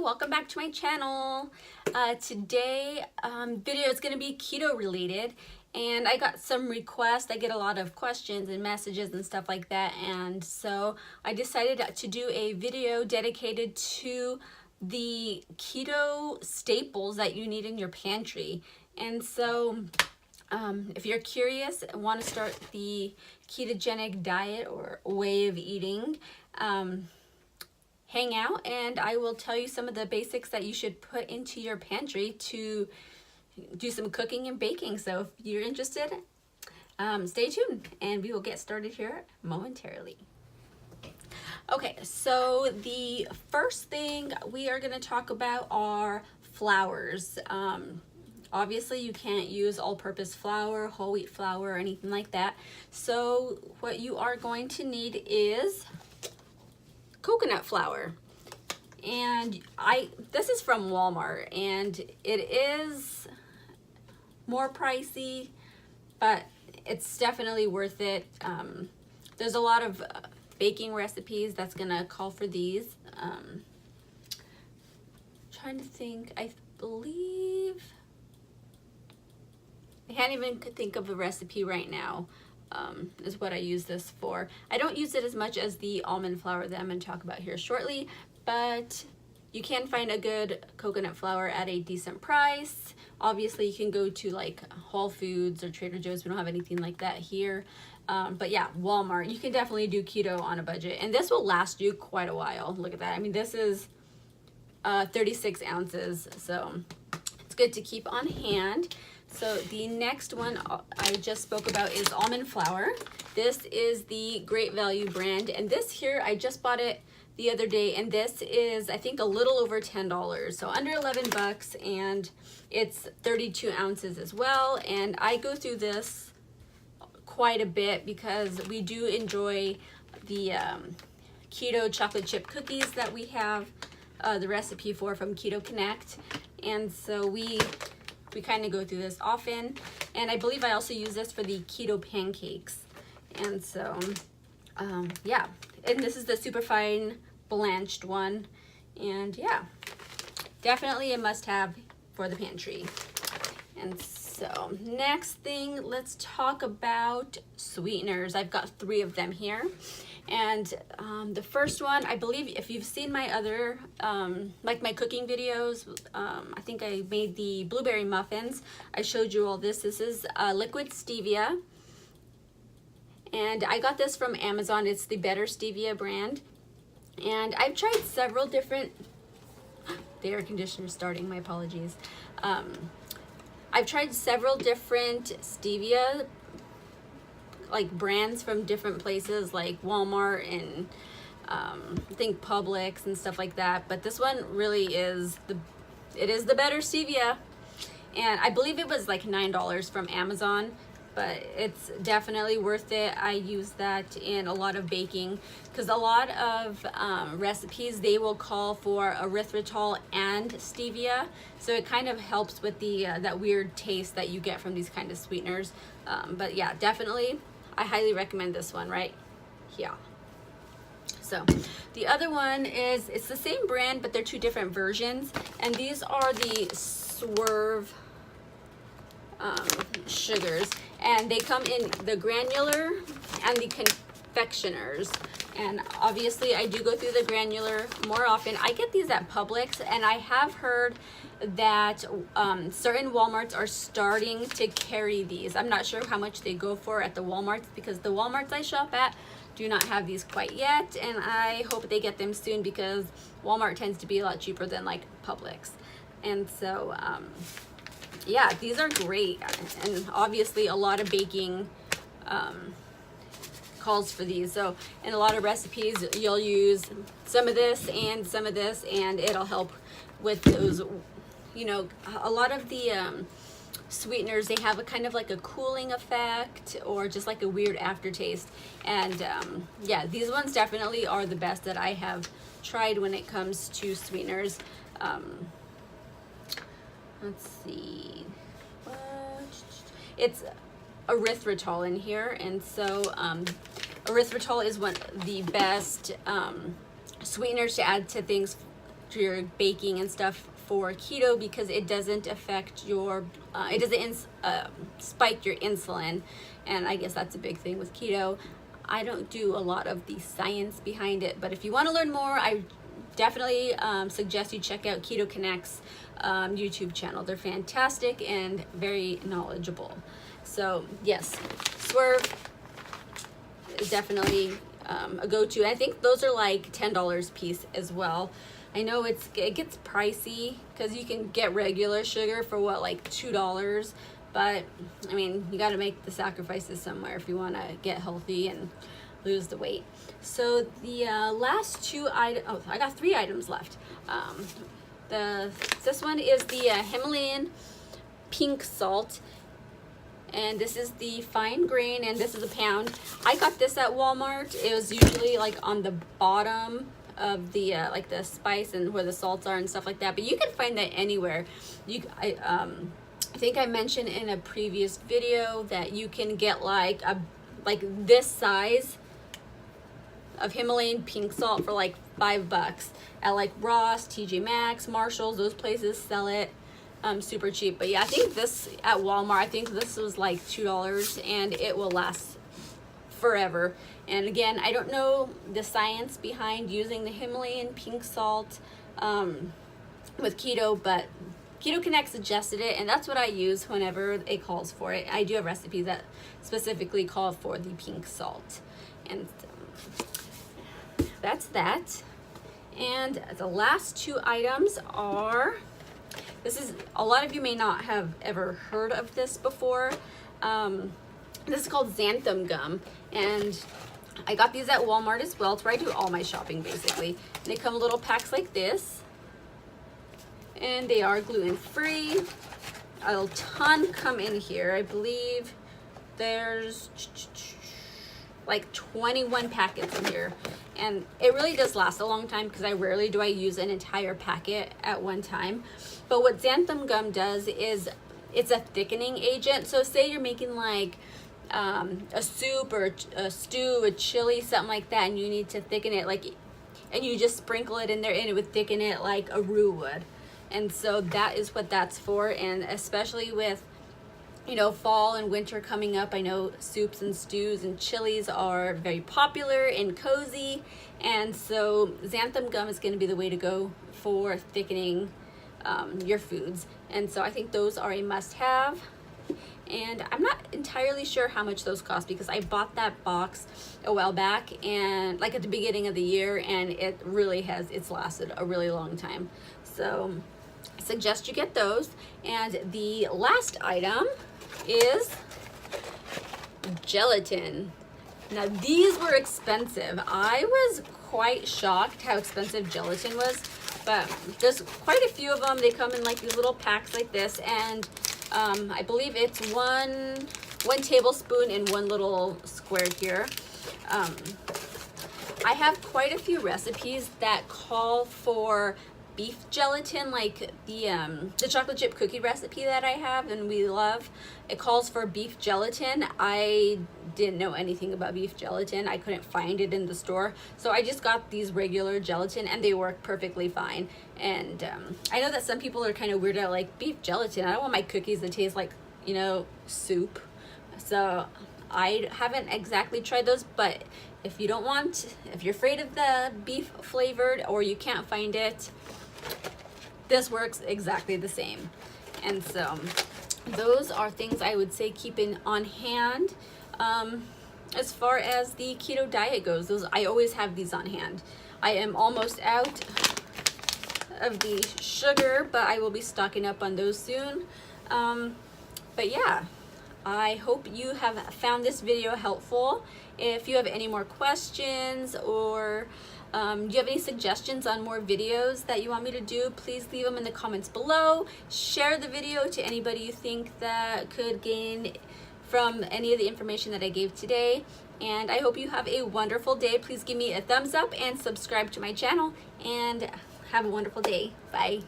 welcome back to my channel. Today video is going to be keto related, and I got some requests. I get a lot of questions and messages and stuff like that, and so I decided to do a video dedicated to the keto staples that you need in your pantry. And so if you're curious and want to start the ketogenic diet or way of eating, hang out and I will tell you some of the basics that you should put into your pantry to do some cooking and baking. So if you're interested, stay tuned and we will get started here momentarily. Okay, so the first thing we are going to talk about are flours. Obviously you can't use all-purpose flour, whole wheat flour, or anything like that. So what you are going to need is coconut flour. And this is from Walmart, and it is more pricey, but it's definitely worth it. There's a lot of baking recipes that's gonna call for these. Trying to think, I believe I can't even think of a recipe right now. Is what I use this for. I don't use it as much as the almond flour that I'm going to talk about here shortly, but you can find a good coconut flour at a decent price. Obviously you can go to like Whole Foods or Trader Joe's. We don't have anything like that here, but yeah, Walmart, you can definitely do keto on a budget, and this will last you quite a while. Look at that. I mean, this is 36 ounces, so it's good to keep on hand. So the next one I just spoke about is almond flour. This is the Great Value brand, and this here, I just bought it the other day, and this is, I think, a little over $10, so under 11 bucks, and it's 32 ounces as well. And I go through this quite a bit because we do enjoy the keto chocolate chip cookies that we have the recipe for from Keto Connect, and so we kind of go through this often. And I believe I also use this for the keto pancakes. And so, yeah. And this is the super fine blanched one. And yeah, definitely a must-have for the pantry. And so, next thing, let's talk about sweeteners. I've got 3 of them here. And the first one, I believe if you've seen my other, like my cooking videos, I think I made the blueberry muffins. I showed you all this. This is liquid stevia. And I got this from Amazon. It's the Better Stevia brand. And I've tried several different, the air conditioner is starting, my apologies. I've tried several different stevia like brands from different places like Walmart and I think Publix and stuff like that, but this one really is the Better Stevia, and I believe it was like $9 from Amazon, but it's definitely worth it. I use that in a lot of baking because a lot of recipes, they will call for erythritol and stevia, so it kind of helps with the that weird taste that you get from these kind of sweeteners. But yeah, definitely I highly recommend this one right here. So the other one is, it's the same brand, but they're 2 different versions, and these are the Swerve sugars, and they come in the granular and the confectioners. And obviously I do go through the granular more often. I get these at Publix, and I have heard that certain Walmarts are starting to carry these. I'm not sure how much they go for at the Walmarts, because the Walmarts I shop at do not have these quite yet, and I hope they get them soon because Walmart tends to be a lot cheaper than like Publix. And so yeah, these are great, and obviously a lot of baking calls for these. So in a lot of recipes you'll use some of this and some of this, and it'll help with those, you know, a lot of the sweeteners, they have a kind of like a cooling effect or just like a weird aftertaste. And yeah, these ones definitely are the best that I have tried when it comes to sweeteners. Let's see, it's erythritol in here, and so erythritol is one of the best sweeteners to add to things your baking and stuff for keto, because it doesn't affect your, it doesn't spike your insulin. And I guess that's a big thing with keto. I don't do a lot of the science behind it, but if you want to learn more, I definitely suggest you check out Keto Connect's YouTube channel. They're fantastic and very knowledgeable. So yes, Swerve is definitely a go-to. I think those are like $10 a piece as well. I know it gets pricey because you can get regular sugar for what, like $2, but I mean, you got to make the sacrifices somewhere if you want to get healthy and lose the weight. So the last two items, oh, I got 3 items left. This one is the Himalayan pink salt, and this is the fine grain, and this is a pound. I got this at Walmart. It was usually like on the bottom of the like the spice and where the salts are and stuff like that, but you can find that anywhere. I think I mentioned in a previous video that you can get like this size of Himalayan pink salt for like $5 at like Ross, TJ Maxx, Marshalls. Those places sell it super cheap. But yeah, I think this at Walmart, I think this was like $2, and it will last forever. And again, I don't know the science behind using the Himalayan pink salt with keto, but Keto Connect suggested it, and that's what I use whenever it calls for it. I do have recipes that specifically call for the pink salt, and that's that. And the last 2 items are, this is, a lot of you may not have ever heard of this before. This is called xanthan gum, and I got these at Walmart as well. It's where I do all my shopping basically. They come in little packs like this, and they are gluten-free. A ton come in here. I believe there's like 21 packets in here, and it really does last a long time because I rarely do I use an entire packet at one time. But what xanthan gum does is it's a thickening agent. So say you're making like a soup or a stew, a chili, something like that, and you need to thicken it, like, and you just sprinkle it in there, and it would thicken it like a roux would. And so that is what that's for. And especially with, you know, fall and winter coming up, I know soups and stews and chilies are very popular and cozy, and so xanthan gum is going to be the way to go for thickening your foods. And so I think those are a must-have. And I'm not entirely sure how much those cost, because I bought that box a while back, and like at the beginning of the year, and it really it's lasted a really long time. So I suggest you get those. And the last item is gelatin. Now these were expensive. I was quite shocked how expensive gelatin was, but there's quite a few of them. They come in like these little packs like this, and I believe it's one tablespoon in one little square here. I have quite a few recipes that call for beef gelatin, like the chocolate chip cookie recipe that I have and we love. It calls for beef gelatin. I didn't know anything about beef gelatin. I couldn't find it in the store, so I just got these regular gelatin, and they work perfectly fine. And I know that some people are kind of weirded out, like, beef gelatin, I don't want my cookies that taste like, you know, soup. So I haven't exactly tried those, but if you don't want, if you're afraid of the beef flavored or you can't find it, this works exactly the same. And so those are things I would say keeping on hand. As far as the keto diet goes, those, I always have these on hand. I am almost out of the sugar, but I will be stocking up on those soon. But yeah, I hope you have found this video helpful. If you have any more questions, or do you have any suggestions on more videos that you want me to do, please leave them in the comments below. Share the video to anybody you think that could gain from any of the information that I gave today. And I hope you have a wonderful day. Please give me a thumbs up and subscribe to my channel, and have a wonderful day. Bye.